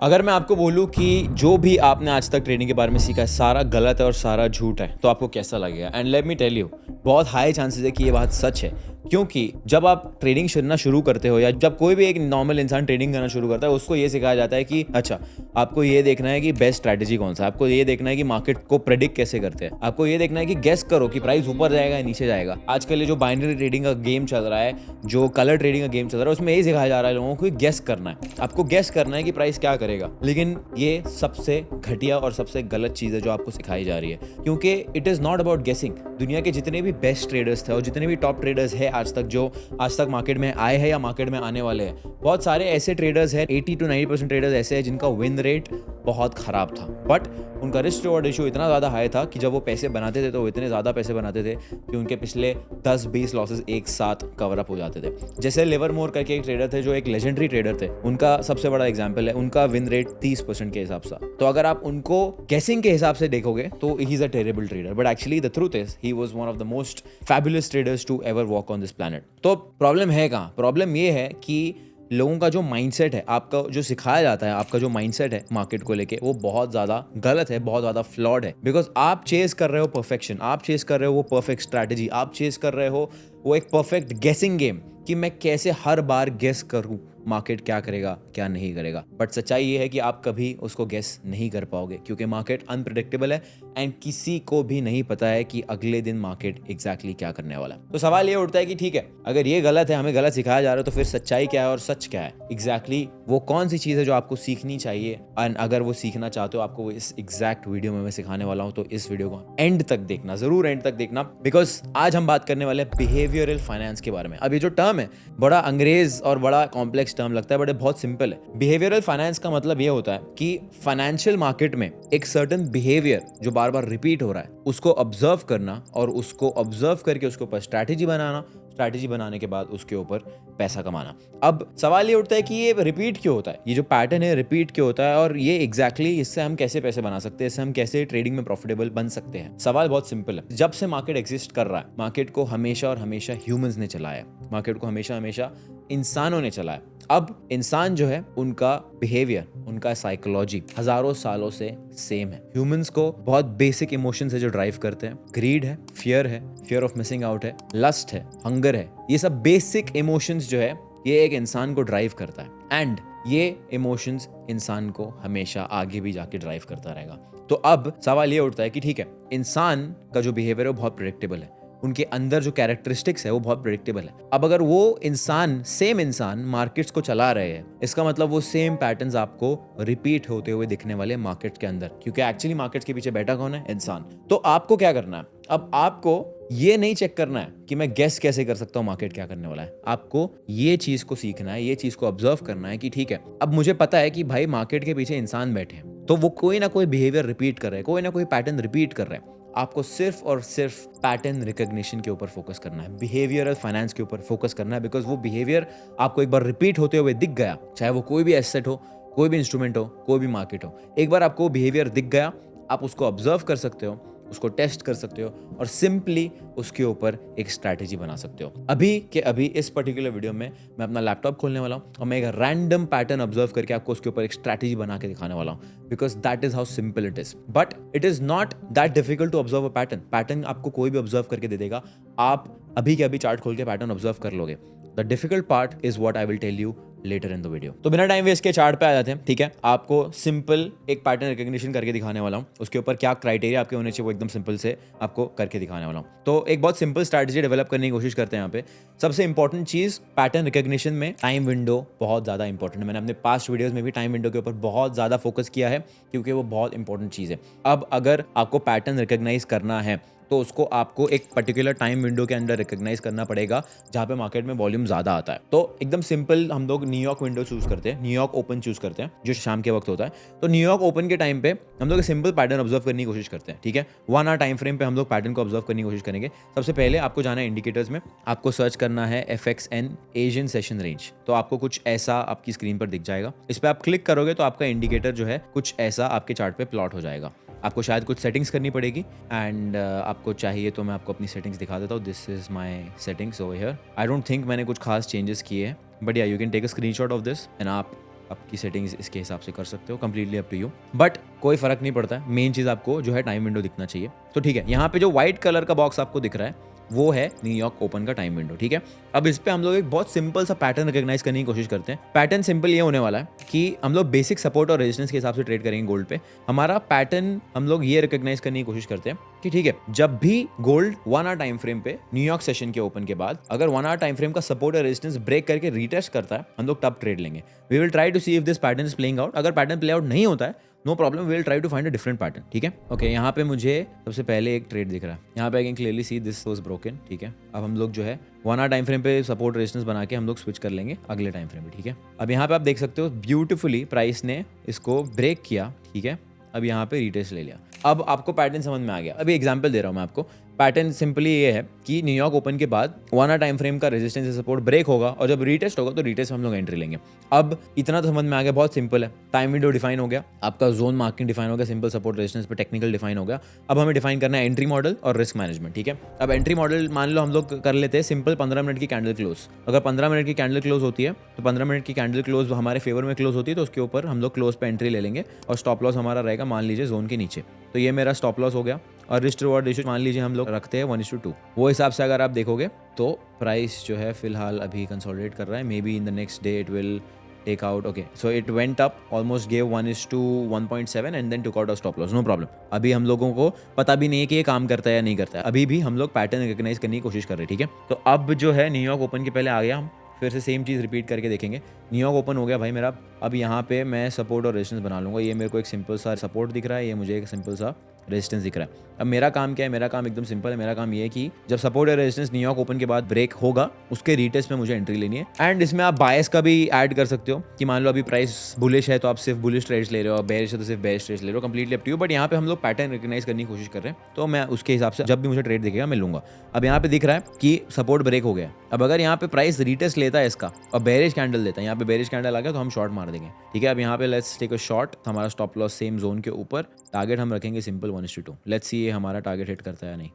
अगर मैं आपको बोलूं कि जो भी आपने आज तक ट्रेडिंग के बारे में सीखा है सारा गलत है और सारा झूठ है तो आपको कैसा लगेगा? And let me tell you, बहुत हाई चांसेस है कि ये बात सच है, क्योंकि जब आप ट्रेडिंग करना शुरू करते हो या जब कोई भी एक नॉर्मल इंसान ट्रेडिंग करना शुरू करता है उसको ये सिखाया जाता है कि अच्छा, आपको ये देखना है कि बेस्ट स्ट्रैटेजी कौन सा है, आपको ये देखना है कि मार्केट को प्रेडिक्ट कैसे करते हैं, आपको ये देखना है कि गेस करो कि प्राइस ऊपर जाएगा या नीचे जाएगा। आजकल ये जो बाइनरी ट्रेडिंग का गेम चल रहा है, जो कलर ट्रेडिंग का गेम चल रहा है, उसमें यही सिखाया जा रहा है लोगों को गेस करना है, आपको गेस करना है कि प्राइस क्या करेगा। लेकिन ये सबसे घटिया और सबसे गलत चीज़ है जो आपको सिखाई जा रही है, क्योंकि इट इज़ नॉट अबाउट गेसिंग। दुनिया के जितने भी बेस्ट ट्रेडर्स थे और जितने भी टॉप ट्रेडर्स हैं आज तक, जो आज तक मार्केट में आए हैं या मार्केट में आने वाले हैं, बहुत सारे ऐसे ट्रेडर्स हैं, 80 to 90% ट्रेडर्स ऐसे हैं जिनका विन रेट बहुत खराब था, बट उनका रिस्क रिवॉर्ड रेशियो इतना ज़्यादा हाई था कि जब वो पैसे बनाते थे तो वो इतने ज़्यादा पैसे बनाते थे कि उनके पिछले 10-20 लॉसेस एक साथ कवर अप हो जाते थे। जैसे लिवरमोर करके एक ट्रेडर थे जो एक लेजेंडरी ट्रेडर थे, उनका सबसे बड़ा एग्जाम्पल है, उनका विन रेट 30% के हिसाब से। तो अगर आप उनको गेसिंग के हिसाब से देखोगे तो he is a terrible trader, but actually the truth is he was one of the most fabulous traders to ever walk on this planet. तो प्रॉब्लम है कहाँ? प्रॉब्लम ये है कि लोगों का जो माइंडसेट है, आपका जो सिखाया जाता है, आपका जो माइंडसेट है मार्केट को लेके, वो बहुत ज़्यादा गलत है, बहुत ज़्यादा फ्लॉड है। बिकॉज आप चेस कर रहे हो परफेक्शन, आप चेस कर रहे हो वो परफेक्ट स्ट्रैटेजी, आप चेस कर रहे हो वो एक परफेक्ट गेसिंग गेम कि मैं कैसे हर बार गेस करूं मार्केट क्या करेगा क्या नहीं करेगा। बट सच्चाई ये है कि आप कभी उसको गेस नहीं कर पाओगे, क्योंकि मार्केट अनप्रेडिक्टेबल है एंड किसी को भी नहीं पता है कि अगले दिन मार्केट एग्जैक्टली क्या करने वाला है। तो सवाल ये उठता है कि ठीक है, अगर ये गलत है, हमें गलत सिखाया जा रहा है, तो फिर सच्चाई क्या है और सच क्या है? एग्जैक्टली वो कौन सी चीज़ है जो आपको सीखनी चाहिए? एंड अगर वो सीखना चाहते हो, आपको वो इस एग्जैक्ट वीडियो में मैं सिखाने वाला हूँ, तो इस वीडियो को एंड तक देखना, जरूर एंड तक देखना, बिकॉज आज हम बात करने वाले हैं बिहेवियरल फाइनेंस के बारे में। अब ये जो टर्म है, बड़ा अंग्रेज और बड़ा कॉम्प्लेक्स टर्म लगता है, बट बहुत सिंपल है। बिहेवियरल फाइनेंस का मतलब ये होता है कि फाइनेंशियल मार्केट में एक सर्टेन बिहेवियर जो बार बार रिपीट हो रहा है उसको ऑब्जर्व करना और उसको ऑब्जर्व करके उसके ऊपर स्ट्रैटेजी बनाना, स्ट्रैटेजी बनाने के बाद उसके ऊपर पैसा कमाना। अब सवाल ये उठता है कि ये रिपीट क्यों होता है, ये जो पैटर्न है रिपीट क्यों होता है, और ये एग्जैक्टली इससे हम कैसे पैसे बना सकते हैं, इससे हम कैसे ट्रेडिंग में प्रॉफिटेबल बन सकते हैं। सवाल बहुत सिंपल है। जब से मार्केट एग्जिस्ट कर रहा है, मार्केट को हमेशा और हमेशा ह्यूमंस ने चलाया, मार्केट को हमेशा हमेशा इंसानों ने चलाया। अब इंसान जो है, उनका बिहेवियर, उनका साइकोलॉजी हजारों सालों से सेम है। ह्यूमंस को बहुत बेसिक इमोशंस है जो ड्राइव करते हैं। ग्रीड है, फियर ऑफ मिसिंग आउट है, लस्ट है, हंगर है। ये सब बेसिक इमोशंस जो है, ये एक इंसान को ड्राइव करता है एंड ये इमोशंस इंसान को हमेशा आगे भी जाके ड्राइव करता रहेगा। तो अब सवाल ये उठता है कि ठीक है, इंसान का जो बिहेवियर है वो बहुत प्रेडिक्टेबल है, उनके अंदर जो कैरेक्टरिस्टिक्स है वो बहुत प्रेडिक्टेबल है। अब अगर वो इंसान, सेम इंसान मार्केट्स को चला रहे हैं, इसका मतलब वो सेम पैटर्न्स आपको रिपीट होते हुए दिखने वाले मार्केट के अंदर, क्योंकि एक्चुअली मार्केट्स के पीछे बैठा कौन है? इंसान। तो आपको क्या करना है? अब आपको ये नहीं चेक करना है कि मैं गेस कैसे कर सकता हूँ मार्केट क्या करने वाला है। आपको ये चीज को सीखना है, ये चीज को ऑब्जर्व करना है कि ठीक है, अब मुझे पता है कि भाई मार्केट के पीछे इंसान बैठे हैं, तो वो कोई ना कोई बिहेवियर रिपीट कर रहे हैं, कोई ना कोई पैटर्न रिपीट कर रहे हैं। आपको सिर्फ और सिर्फ पैटर्न रिकॉग्निशन के ऊपर फोकस करना है, बिहेवियरल फाइनेंस के ऊपर फोकस करना है, बिकॉज वो बिहेवियर आपको एक बार रिपीट होते हुए दिख गया, चाहे वो कोई भी एसेट हो, कोई भी इंस्ट्रूमेंट हो, कोई भी मार्केट हो, एक बार आपको बिहेवियर दिख गया, आप उसको ऑब्जर्व कर सकते हो, उसको टेस्ट कर सकते हो और सिंपली उसके ऊपर एक स्ट्रैटेजी बना सकते हो। अभी के अभी इस पर्टिकुलर वीडियो में मैं अपना लैपटॉप खोलने वाला हूँ और मैं एक रैंडम पैटर्न ऑब्जर्व करके आपको उसके ऊपर एक स्ट्रैटेजी बना के दिखाने वाला हूँ, because that is how simple it is. But it is not that difficult to observe a pattern. Pattern आपको कोई भी ऑब्जर्व करके दे देगा, आप अभी के अभी चार्ट खोल के पैटर्न ऑब्जर्व कर लोगे। The difficult part is what I will tell you later in the video. तो बिना टाइम वेस्ट के चार्ट पे आ जाते हैं। ठीक है, आपको सिंपल एक पैटर्न रिकॉग्निशन करके दिखाने वाला हूँ, उसके ऊपर क्या क्राइटेरिया आपके होने चाहिए वो एकदम सिंपल से आपको करके दिखाने वाला हूँ। तो एक बहुत सिंपल स्ट्रैटेजी डेवलप करने की कोशिश करते हैं यहाँ पे। सबसे इंपॉर्टेंट चीज पैटर्न रिकॉग्निशन में टाइम विंडो बहुत ज्यादा इंपॉर्टेंट है। मैंने अपने पास्ट वीडियोस में भी टाइम विंडो के ऊपर बहुत ज्यादा फोकस किया है, क्योंकि वो बहुत इंपॉर्टेंट चीज है। अब अगर आपको पैटर्न रिकॉग्नाइज करना है तो उसको आपको एक पर्टिकुलर टाइम विंडो के अंदर रिकॉग्नाइज करना पड़ेगा जहाँ पे मार्केट में वॉल्यूम ज्यादा आता है। तो एकदम सिंपल हम लोग न्यूयॉर्क विंडो चूज करते हैं, न्यूयॉर्क ओपन चूज करते हैं जो शाम के वक्त होता है। तो न्यूयॉर्क ओपन के टाइम पे हम लोग सिंपल पैटर्न ऑब्जर्व करने की कोशिश करते हैं। ठीक है, 1 आवर टाइम फ्रेम पे हम लोग पैटर्न को ऑब्जर्व करने की कोशिश करेंगे। सबसे पहले आपको जाना है इंडिकेटर्स में, आपको सर्च करना है FXN एशियन सेशन रेंज। तो आपको कुछ ऐसा आपकी स्क्रीन पर दिख जाएगा, इस पर आप क्लिक करोगे तो आपका इंडिकेटर जो है कुछ ऐसा आपके चार्ट पे प्लॉट हो जाएगा। आपको शायद कुछ सेटिंग्स करनी पड़ेगी एंड आपको चाहिए तो मैं आपको अपनी सेटिंग्स दिखा देता हूँ। This is my settings over here. I don't think मैंने कुछ खास चेंजेस किए हैं, बट या you can take a screenshot of this and आप आपकी सेटिंग्स इसके हिसाब से कर सकते हो, completely up to you, but कोई फर्क नहीं पड़ता है। मेन चीज़ आपको जो है टाइम विंडो दिखना चाहिए। तो ठीक है, यहाँ पे जो व्हाइट कलर का बॉक्स आपको दिख रहा है वो है न्यूयॉर्क ओपन का टाइम विंडो, ठीक है। अब इस पे हम लोग एक बहुत सिंपल सा पैटर्न रिकॉग्नाइज करने की कोशिश करते हैं। पैटर्न सिंपल ये होने वाला है कि हम लोग बेसिक सपोर्ट और रेजिस्टेंस के हिसाब से ट्रेड करेंगे गोल्ड पे। हमारा पैटर्न हम लोग ये रिकॉग्नाइज करने की कोशिश करते हैं कि ठीक है, जब भी गोल्ड 1 आवर टाइम फ्रेम पे न्यूयॉर्क सेशन के ओपन के बाद अगर 1 आवर टाइम फ्रेम का सपोर्ट और रेजिस्टेंस ब्रेक करके रीटेस्ट करता है, हम लोग तब ट्रेड लेंगे। We will try to see if this pattern is playing out. अगर पैटर्न प्ले आउट नहीं होता है, no problem, we will try to find a different pattern, ठीक है। ओके, यहाँ पे मुझे सबसे पहले एक ट्रेड दिख रहा है। यहाँ पे I can clearly see this was broken, ठीक है। अब हम लोग जो है 1 आवर टाइम फ्रेम पे सपोर्ट रेजिस्टेंस बना के हम लोग स्विच कर लेंगे अगले टाइम फ्रेम पे, ठीक है। अब यहाँ पे आप देख सकते हो ब्यूटीफुली प्राइस ने इसको ब्रेक किया, ठीक है। अब यहाँ पे रीटेस्ट ले लिया। अब आपको पैटर्न समझ में आ गया। अभी एग्जांपल दे रहा हूँ मैं आपको। पैटर्न सिंपली ये है कि न्यूयॉर्क ओपन के बाद 1 आवर टाइम फ्रेम का रेजिस्टेंस से सपोर्ट ब्रेक होगा और जब रीटेस्ट होगा तो रीटेस्ट हम लोग एंट्री लेंगे। अब इतना तो समझ में आ गया, बहुत सिंपल है। टाइम विंडो डिफाइन हो गया, आपका जोन मार्किंग डिफाइन हो गया, सिंपल सपोर्ट रेजिस्टेंस पे टेक्निकल डिफाइन हो गया। अब हमें डिफाइन करना है एंट्री मॉडल और रिस्क मैनेजमेंट, ठीक है। अब एंट्री मॉडल मान लो हम लोग कर लेते हैं सिंपल 15 मिनट की कैंडल क्लोज। अगर 15 मिनट की कैंडल क्लोज होती है तो 15 मिनट की कैंडल क्लोज हमारे फेवर में क्लोज होती है तो उसके ऊपर हम लोग क्लोज पे एंट्री ले लेंगे और स्टॉप लॉस हमारा रहेगा मान लीजिए जोन के नीचे। तो ये मेरा स्टॉप लॉस हो गया और रिस्क रिवॉर्ड रेशियो मान लीजिए हम लोग रखते हैं 1:2। वो हिसाब से अगर आप देखोगे तो प्राइस जो है फिलहाल अभी कंसोलिडेट कर रहा है। Maybe in the next day it will take out. Okay, so it went up almost gave 1:1.7 and then took out of stop loss, no problem. अभी हम लोगों को पता भी नहीं है कि ये काम करता है या नहीं करता है, अभी भी हम लोग पैटर्न रिकॉग्नाइज करने की कोशिश कर रहे हैं, ठीक है। तो अब जो है न्यूयॉर्क ओपन के पहले आ गया, हम फिर से सेम चीज़ रिपीट करके देखेंगे। न्यूयॉर्क ओपन हो गया भाई मेरा। अब यहाँ पे मैं सपोर्ट और रेजिस्टेंस बना लूँगा। ये मेरे को एक सिंपल सा सपोर्ट दिख रहा है, ये मुझे एक सिंपल सा रेजिस्टेंस दिख रहा है। अब मेरा काम क्या है? मेरा काम एकदम सिंपल है। मेरा काम ये है कि जब सपोर्ट या रेजिस्टेंस न्यूयॉर्क ओपन के बाद ब्रेक होगा उसके रीटेस्ट में मुझे एंट्री लेनी है। एंड इसमें आप बायस का भी ऐड कर सकते हो कि मान लो अभी प्राइस बुलिश है तो आप सिर्फ बुलिश ट्रेड्स ले रहे हो, बेरिश है तो सिर्फ बेरिश ट्रेड्स ले रहे हो, completely up to you. But यहाँ पे हम लोग पैटर्न रिकॉग्नाइज करने की कोशिश कर रहे हैं तो मैं उसके हिसाब से जब भी मुझे ट्रेड दिखेगा मैं लूंगा। अब यहाँ पे दिख रहा है कि सपोर्ट ब्रेक हो गया। अब अगर यहाँ पे प्राइस रीटेस्ट लेता है इसका और बेरिश कैंडल देता है, यहाँ पे बेरिश कैंडल आ गया तो हम शॉर्ट मार देंगे, ठीक है। अब यहाँ पे लेट्स टेक अ शॉर्ट, हमारा स्टॉप लॉस सेम जोन के ऊपर, टारगेट हम रखेंगे सिंपल 1:2। लेट्स सी ये हमारा टारगेट हिट करता है या नहीं।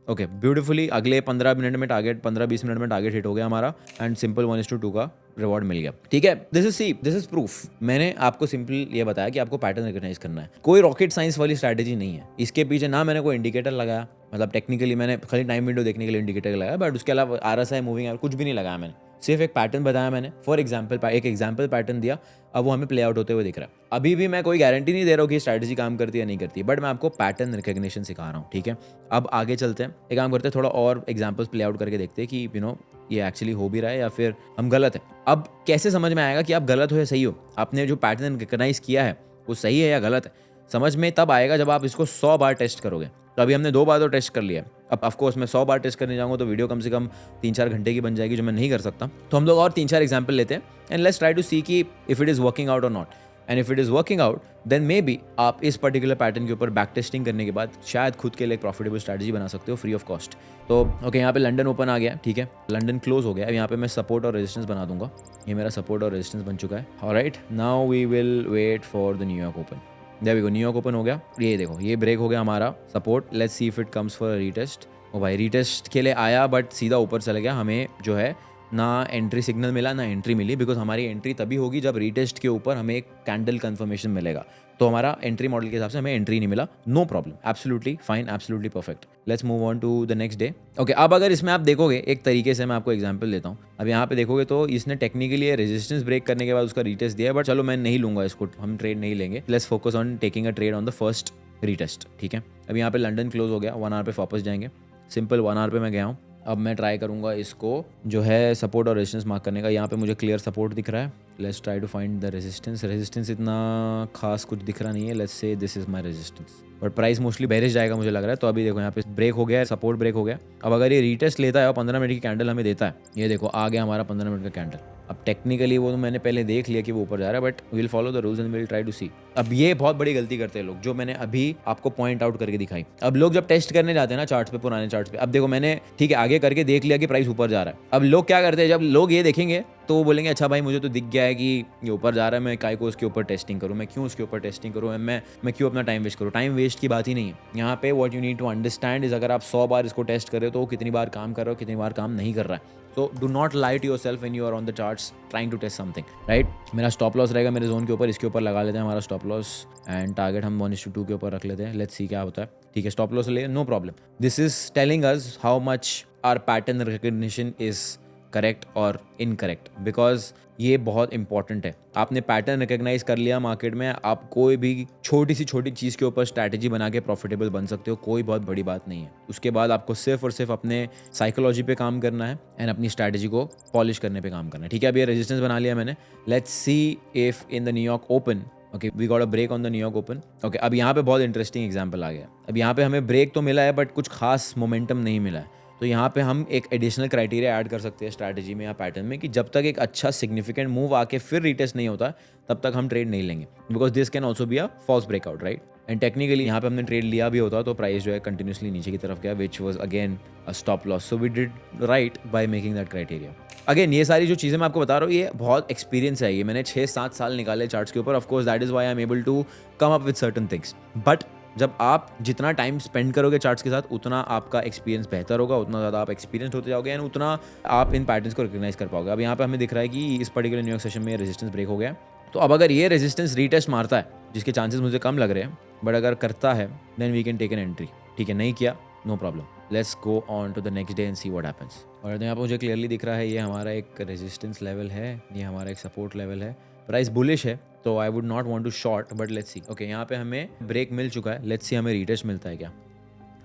ओके, ब्यूटीफुली अगले 15 मिनट में टारगेट 15-20 मिनट में टारगेट हिट हो गया हमारा एंड सिंपल 1:2 का रिवॉर्ड मिल गया, ठीक है। This is proof. मैंने आपको सिंपल ये बताया कि आपको पैटर्न रिकॉग्नाइज करना है। कोई रॉकेट साइंस वाली स्ट्रैटेजी नहीं है इसके पीछे। ना मैंने कोई इंडिकेटर लगाया, मतलब टेक्निकली मैंने खाली टाइम विंडो देखने के लिए इंडिकेटर लगाया, बट उसके अलावा RSI मूविंग कुछ भी नहीं लगाया मैंने। सिर्फ एक पैटर्न बताया मैंने, फॉर एग्जाम्पल एक एग्जाम्पल पैटर्न दिया। अब वो हमें प्ले आउट होते हुए दिख रहा है। अभी भी मैं कोई गारंटी नहीं दे रहा हूँ कि स्ट्रैटेजी काम करती है या नहीं करती, बट मैं आपको पैटर्न रिकॉग्निशन सिखा रहा हूँ, ठीक है। अब आगे चलते हैं, एक काम करते हैं, थोड़ा और एग्जाम्पल्स प्ले आउट करके देखते हैं कि ये एक्चुअली हो भी रहा है या फिर हम गलत है। अब कैसे समझ में आएगा कि आप गलत हो या सही हो? आपने जो पैटर्न रिकॉग्नाइज किया है वो सही है या गलत है, समझ में तब आएगा जब आप इसको 100 बार टेस्ट करोगे। तो अभी हमने 2 बार तो टेस्ट कर लिया। अब ऑफकोर्स मैं 100 बार टेस्ट करने जाऊंगा तो वीडियो कम से कम 3-4 घंटे की बन जाएगी, जो मैं नहीं कर सकता। तो हम लोग और 3-4 एग्जाम्पल लेते हैं and let's try to see कि if it is working out और not. And if it is working out then maybe आप इस पर्टिकुलर पैटर्न के ऊपर बैक टेस्टिंग करने के बाद शायद खुद के लिए एक प्रॉफिटेबल स्ट्रैटेजी बना सकते हो फ्री ऑफ कॉस्ट। तो ओके, यहाँ पे लंदन ओपन आ गया, ठीक है, लंदन क्लोज हो गया। अब यहाँ पे मैं सपोर्ट और रेजिस्टेंस बना दूंगा। ये मेरा सपोर्ट और रेजिस्टेंस बन चुका है। Alright, now we will wait for the New York open. There we go, New York open हो गया। ये देखो, ये ब्रेक हो गया हमारा support. Let's see if it comes for retest. ओ भाई, रीटेस्ट के लिए आया बट सीधा ऊपर चले गया। हमें जो है ना एंट्री सिग्नल मिला ना एंट्री मिली, बिकॉज हमारी एंट्री तभी होगी जब रीटेस्ट के ऊपर हमें एक कैंडल कंफर्मेशन मिलेगा। तो हमारा एंट्री मॉडल के हिसाब से हमें एंट्री नहीं मिला, no problem, absolutely fine, absolutely perfect. Let's move on to the next day. Okay, अब अगर इसमें आप देखोगे एक तरीके से, मैं आपको एग्जांपल देता हूँ। अब यहाँ पे देखोगे तो इसने टेक्निकली रेजिस्टेंस ब्रेक करने के बाद उसका रीटेस्ट दिया है, बट चलो मैं नहीं लूंगा इसको, हम ट्रेड नहीं लेंगे। Let's focus on taking a trade on the first retest, ठीक है। अब यहाँ पे लंदन क्लोज हो गया, 1 आवर पे वापस जाएंगे। सिंपल 1 आवर पे मैं गया हूँ। अब मैं ट्राई करूँगा इसको जो है सपोर्ट और रेजिस्टेंस मार्क करने का। यहाँ पे मुझे क्लियर सपोर्ट दिख रहा है। Let's try to find the resistance इतना खास कुछ दिख रहा नहीं है। Let's say this is my resistance, but price mostly bearish जाएगा मुझे लग रहा है। तो अभी देखो यहाँ पे ब्रेक हो गया, सपोर्ट ब्रेक हो गया। अब अगर ये रीटेस्ट लेता है और 15 मिनट की कैंडल हमें देता है, ये देखो आ गया हमारा 15 मिनट का कैंडल। अब टेक्निकली वो तो मैंने पहले देख लिया कि वो ऊपर जा रहा है, but will follow the rules and will try to see. अब ये बहुत बड़ी गलती करते हैं लोग, जो मैंने अभी आपको पॉइंट आउट करके दिखाई। अब लोग जब टेस्ट करने जाते हैं ना चार्ट्स पे, पुराने चार्ट्स पे, अब देखो मैंने ठीक है आगे करके देख लिया कि प्राइस ऊपर जा रहा है। अब लोग क्या करते हैं, जब लोग ये देखेंगे तो वो बोलेंगे अच्छा भाई मुझे तो दिख गया है कि ये ऊपर जा रहा है, मैं काय को उसके ऊपर टेस्टिंग करूँ, मैं क्यों उसके ऊपर टेस्टिंग करूँ, मैं क्यों अपना टाइम वेस्ट करूँ। टाइम वेस्ट की बात ही नहीं है यहाँ पे। What you need to understand is, अगर आप 100 बार इसको टेस्ट कर रहे हो तो कितनी बार काम कर रहे हो, कितनी बार काम नहीं कर रहा है। So do not lie to yourself when you are on the charts trying to test something, right. मेरा स्टॉप लॉस रहेगा मेरे जोन के ऊपर, इसके ऊपर लगा लेते हैं हमारा स्टॉप लॉस एंड टारगेट हम 1:2 के ऊपर रख लेते हैं। लेट्स सी क्या होता है। ठीक है, स्टॉप लॉस ले, no problem. This is telling us how much our pattern recognition is correct और इनकरेक्ट, बिकॉज ये बहुत इंपॉर्टेंट है। आपने पैटर्न रिकग्नाइज कर लिया मार्केट में, आप कोई भी छोटी चीज़ के ऊपर स्ट्रैटेजी बना के प्रॉफिटेबल बन सकते हो, कोई बहुत बड़ी बात नहीं है। उसके बाद आपको सिर्फ और सिर्फ अपने साइकोलॉजी पे काम करना है एंड अपनी स्ट्रैटेजी को पॉलिश करने पे काम करना है। ठीक है, अभी ये रेजिस्टेंस बना लिया मैंने। Let's see if in the New York open, okay we got a break on the New York open. Okay, अब यहाँ पे बहुत इंटरेस्टिंग एग्जांपल आ गया। अब यहाँ पे हमें ब्रेक तो मिला है बट कुछ खास मोमेंटम नहीं मिला है। तो यहाँ पे हम एक एडिशनल क्राइटेरिया ऐड कर सकते हैं स्ट्रैटेजी में या पैटर्न में कि जब तक एक अच्छा सिग्निफिकेंट मूव आके फिर रीटेस्ट नहीं होता तब तक हम ट्रेड नहीं लेंगे, because this can also be a false breakout, right. And technically यहाँ पे हमने ट्रेड लिया भी होता तो प्राइस जो है कंटिन्यूसली नीचे की तरफ गया, which was again a stop loss. So we did right by making that criteria. Again ये सारी जो चीज़ें मैं आपको बता रहा हूँ ये बहुत एक्सपीरियंस है, ये मैंने 6-7 साल निकाले चार्ट्स के ऊपर। Of course that is why I am able to come up with certain things. But जब आप जितना टाइम स्पेंड करोगे चार्ट्स के साथ उतना आपका एक्सपीरियंस बेहतर होगा, उतना ज़्यादा आप एक्सपीरियंस होते जाओगे एंड उतना आप इन पैटर्न्स को रिकग्नाइज कर पाओगे। अब यहाँ पे हमें दिख रहा है कि इस पर्टिकुलर न्यूयॉर्क सेशन में रेजिस्टेंस ब्रेक हो गया। तो अब अगर ये रेजिस्टेंस रीटेस्ट मारता है, जिसके चांसेस मुझे कम लग रहे हैं, बट अगर करता है then we can take an entry. ठीक है, नहीं किया no problem, let's go on to the next day and see what happens. और यहाँ पर मुझे क्लियरली दिख रहा है ये हमारा एक रेजिस्टेंस लेवल है, ये हमारा एक सपोर्ट लेवल है। प्राइस बुलिश है तो I would not want to short, but let's see. Okay, यहाँ पे हमें ब्रेक मिल चुका है, लेट्स सी हमें रीटेस्ट मिलता है क्या।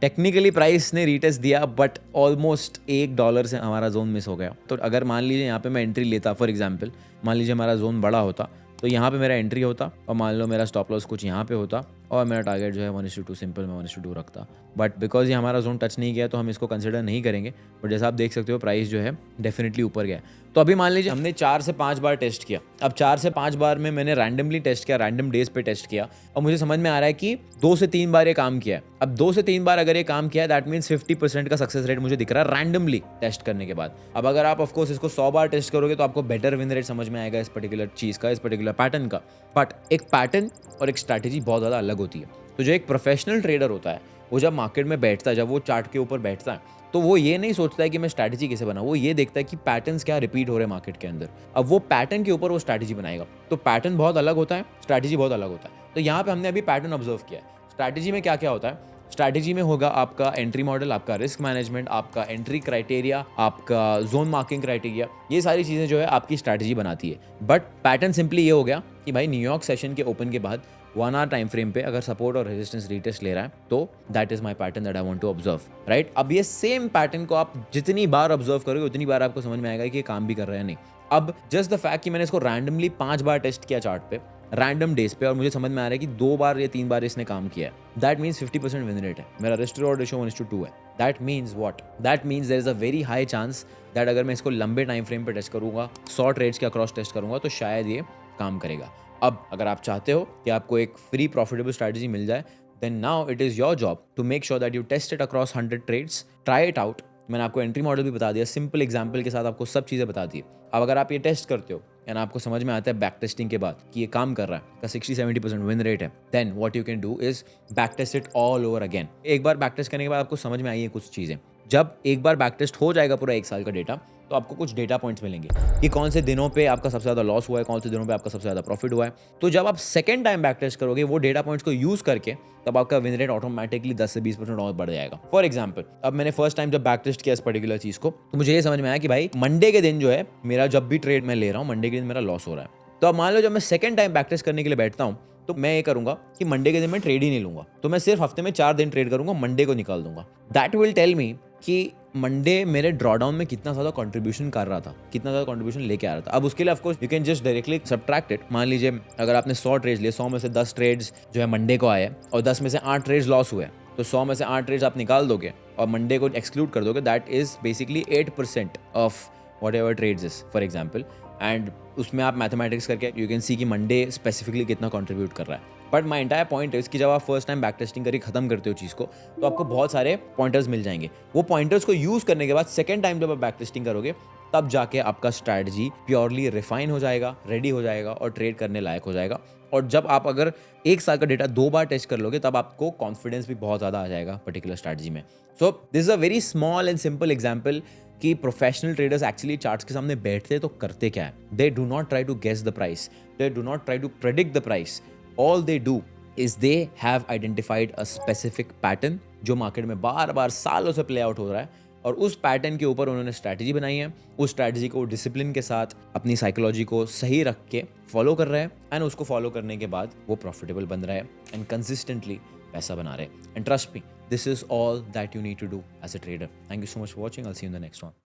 टेक्निकली प्राइस ने रीटेस्ट दिया बट ऑलमोस्ट $1 से हमारा जोन मिस हो गया। तो अगर मान लीजिए यहाँ पे मैं एंट्री लेता, फॉर एग्जांपल मान लीजिए हमारा जोन बड़ा होता तो यहाँ पे मेरा एंट्री होता और मान लो मेरा स्टॉप लॉस कुछ यहाँ पे होता और मेरा टारगेट जो है 1:2 सिंपल मैं 1:2 रखता। बट बिकॉज ये हमारा जोन टच नहीं किया तो हम इसको कंसिडर नहीं करेंगे। बट जैसा आप देख सकते हो प्राइस जो है डेफिनेटली ऊपर गया। तो अभी मान लीजिए हमने 4 से 5 बार टेस्ट किया। अब 4 से 5 बार में मैंने रैंडमली टेस्ट किया, रैंडम डेज पे टेस्ट किया और मुझे समझ में आ रहा है कि 2 से 3 बार ये काम किया है। अब 2 से 3 बार अगर ये काम किया है दैट मीन्स 50% का सक्सेस रेट मुझे दिख रहा है रैंडमली टेस्ट करने के बाद। अब अगर आप ऑफकोर्स इसको 100 बार टेस्ट करोगे तो आपको बेटर विन रेट समझ में आएगा इस पर्टिकुलर चीज़ का, इस पर्टिकुलर पैटर्न का। बट एक पैटर्न और एक स्ट्रैटेजी बहुत ज़्यादा अलग होती है। तो जो एक प्रोफेशनल ट्रेडर होता है वो जब मार्केट में बैठता है, जब वो चार्ट के ऊपर बैठता है तो वो ये नहीं सोचता है कि मैं स्ट्रैटेजी कैसे बनाऊं, वो ये देखता है कि पैटर्न्स क्या रिपीट हो रहे हैं मार्केट के अंदर। अब वो पैटर्न के ऊपर वो स्ट्रैटेजी बनाएगा। तो पैटर्न बहुत अलग होता है, स्ट्रैटेजी बहुत अलग होता है। तो यहाँ पे हमने अभी पैटर्न ऑब्जर्व किया है। स्ट्रैटेजी में क्या क्या होता है, स्ट्रैटेजी में होगा आपका एंट्री मॉडल, आपका रिस्क मैनेजमेंट, आपका एंट्री क्राइटेरिया, आपका जोन मार्किंग क्राइटेरिया, ये सारी चीज़ें जो है आपकी स्ट्रैटेजी बनाती है। बट पैटर्न सिंपली ये हो गया कि भाई न्यूयॉर्क सेशन के ओपन के बाद 1 आवर टाइम फ्रेम पे अगर सपोर्ट और रेजिस्टेंस रीटेस्ट ले रहा है तो that is my pattern that I want to observe, right. अब ये सेम पैटर्न को आप जितनी बार ऑब्जर्व करोगे उतनी बार आपको समझ में आएगा कि ये काम भी कर रहा है नहीं। अब जस्ट द फैक्ट कि मैंने इसको रैंडमली 5 बार टेस्ट किया चार्ट पे रैंडम डेज पे और मुझे समझ में आ रहा है कि 2 बार या 3 बार इसने काम किया है, दैट मीन्स 50% विन रेट है। मेरा रिस्क रिवॉर्ड रेशियो 1:2 है। That means what, that means there is a very high chance that अगर मैं इसको लंबे टाइम फ्रेम पे टेस्ट करूंगा, 100 ट्रेड्स के अक्रॉस टेस्ट करूंगा तो शायद ये काम करेगा। अब अगर आप चाहते हो कि आपको एक फ्री प्रॉफिटेबल स्ट्रैटेजी मिल जाए then now it is your job to make sure that you test it across 100 trades, try it out. मैंने आपको एंट्री मॉडल भी बता दिया, सिंपल एग्जांपल के साथ आपको सब चीज़ें बता दी। अब अगर आप ये टेस्ट करते हो एंड आपको समझ में आता है बैक टेस्टिंग के बाद कि ये काम कर रहा है, का 60-70% विन रेट है, then what you can do is back test it all over again. एक बार बैक टेस्ट करने के बाद आपको समझ में आई है कुछ चीज़ें। जब एक बार बैक टेस्ट हो जाएगा पूरा 1 साल का डेटा तो आपको कुछ डेटा पॉइंट्स मिलेंगे कि कौन से दिनों पे आपका सबसे ज़्यादा लॉस हुआ है, कौन से दिनों पे आपका सबसे ज़्यादा प्रॉफिट हुआ है। तो जब आप सेकंड टाइम बैक टेस्ट करोगे वो डेटा पॉइंट्स को यूज़ करके तब आपका विन रेट ऑटोमेटिकली 10 से 20% और बढ़ जाएगा। फॉर एग्जाम्पल अब मैंने फर्स्ट टाइम जब बैक टेस्ट किया इस पर्टिकुलर चीज़ को तो मुझे ये समझ में आया कि भाई मंडे के दिन जो है मेरा जब भी ट्रेड मैं ले रहा हूँ मंडे के दिन मेरा लॉस हो रहा है। तो अब मान लो जब मैं सेकंड टाइम बैक टेस्ट करने के लिए बैठता हूँ तो मैं ये करूंगा कि मंडे के दिन मैं ट्रेड ही नहीं लूंगा, तो मैं सिर्फ हफ्ते में 4 दिन ट्रेड करूंगा, मंडे को निकाल दूंगा। दैट विल टेल मी कि मंडे मेरे ड्रॉडाउन में कितना ज़्यादा कंट्रीब्यूशन कर रहा था, कितना ज़्यादा कंट्रीब्यूशन लेके आ रहा था। अब उसके लिए of course you can just directly subtract it. मान लीजिए अगर आपने 100 ट्रेड्स लिए, 100 में से 10 ट्रेड्स जो है मंडे को आए और 10 में से 8 ट्रेड्स लॉस हुए, तो 100 में से 8 ट्रेड्स आप निकाल दोगे और मंडे को एक्सक्लूड कर दोगे। That is basically 8% of whatever trades is for example. And उसमें आप मैथमेटिक्स करके यू कैन सी कि मंडे स्पेसिफिकली कितना कंट्रीब्यूट कर रहा है। बट माई एंटायर पॉइंट है कि जब आप फर्स्ट टाइम बैक टेस्टिंग करके खत्म करते हो चीज़ को तो आपको बहुत सारे पॉइंटर्स मिल जाएंगे। वो पॉइंटर्स को यूज़ करने के बाद सेकंड टाइम जब आप बैक टेस्टिंग करोगे तब जाके आपका स्ट्रैटेजी प्योरली रिफाइन हो जाएगा, रेडी हो जाएगा और ट्रेड करने लायक हो जाएगा। और जब आप अगर 1 साल का डेटा 2 बार टेस्ट कर लोगे तब आपको कॉन्फिडेंस भी बहुत ज़्यादा आ जाएगा पर्टिकुलर स्ट्रैटेजी में। So this is a very small and simple example कि प्रोफेशनल ट्रेडर्स एक्चुअली चार्ट्स के सामने बैठते तो करते क्या है। They do not try to guess the price, they do not try to predict the price, all they do is they have identified a specific pattern जो market में बार बार सालों से प्ले आउट हो रहा है, और उस पैटर्न के ऊपर उन्होंने स्ट्रैटेजी बनाई है। उस स्ट्रैटेजी को डिसिप्लिन के साथ अपनी साइकोलॉजी को सही रख के फॉलो कर रहे हैं, एंड उसको फॉलो करने के बाद वो प्रॉफिटेबल बन रहा है एंड कंसिस्टेंटली पैसा बना रहे हैं। And trust me, this is all that you need to do as a trader. Thank you so much for watching, I will see you in the next one.